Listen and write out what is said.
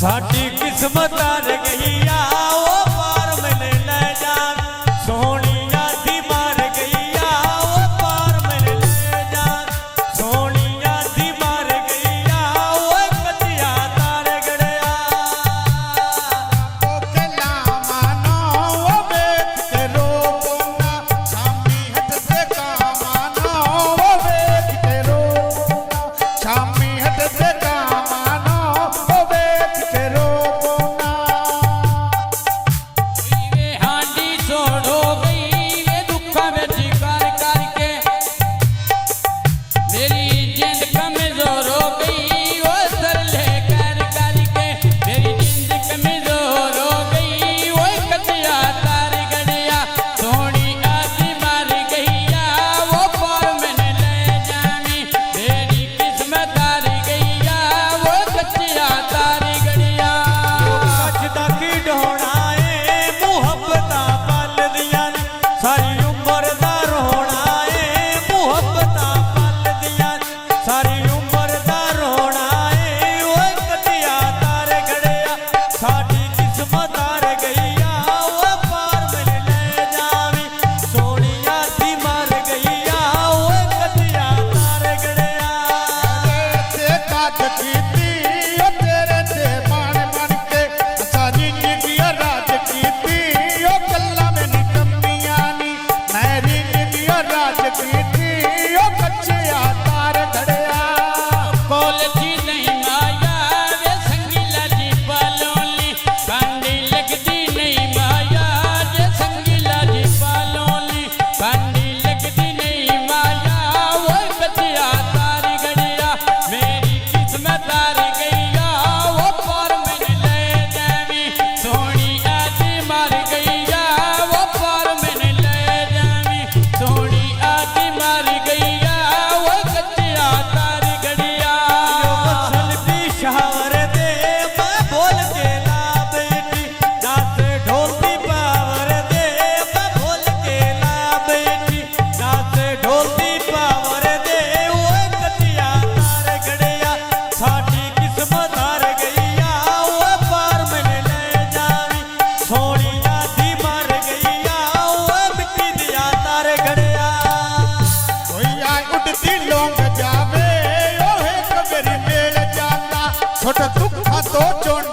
साडी किस्मत हार गईया ओ पार मैंने ले जान सोनिया दी मार गईया ओ पार मैंने ले जान सोनिया दी मार गईया ओ कतिया तार गड़या तो के ना मानो वो बेच के रोना शामी हट से का मानो वो बेच के रोना शामी हट से का मानो वो बेच के रोना वे हांडी छोड़ो गई वे दुखा में जिकर करके मेरी जिंद कमजोर हो गई वो सर लेकर करके मेरी जिंद कमजोर हो गई वो कतिया तार गड़िया सोनी आदि मार गईया वो पार मैंने ले जानी मेरी किस्मत हार गईया वो कतिया तार गड़िया कचदा की ढोना ए मुहब्बत पल दियां सारी उम्र दा रोना ए मुहब्बत पल दियां सारी उम्र दा रोना ए ओए कतिया तार गड़िया साडी किस्मत हार गईया ओ पार मैंने ले जावी सोनिया दी मार गईया ओए कतिया तार गड़िया ते काज कीती ओ तेरे ते मान बन के सारी जिंदगी राज कीती ओ कल्ला में निकम्मियां नी मेरी जिंदगी राज कीती ओ कच्चिया तार घड़या कॉलेजी नहीं माया वे संगीला जी पालोली कांडी लगदी नहीं माया जे संगीला जी पालोली कांडी लगदी नहीं माया वो कतिया तार गड़िया मेरी किस्मत हार गईया वो पार मैंने ले जावी सोनी आदि मार गईया वो पार मैंने ले जावी सोनी आदि मार गईया वो कतिया तार गड़िया वसल भी शहर दे मैं बोल के ला बेटी नाच ढोलती पावर दे मैं बोल के ला बेटी नाच ढोलती पावर दे ओए कतिया तार गड़िया साडी किस्मत हार गईया ओए पार मैंने ले जावी सोनिया दी मार गईया ओए मिट्टी दिया तार गड़िया कोई आ उड़ती लोंग जावे ओ है कबरी मेल जाता छोटा दुखा तो चोंड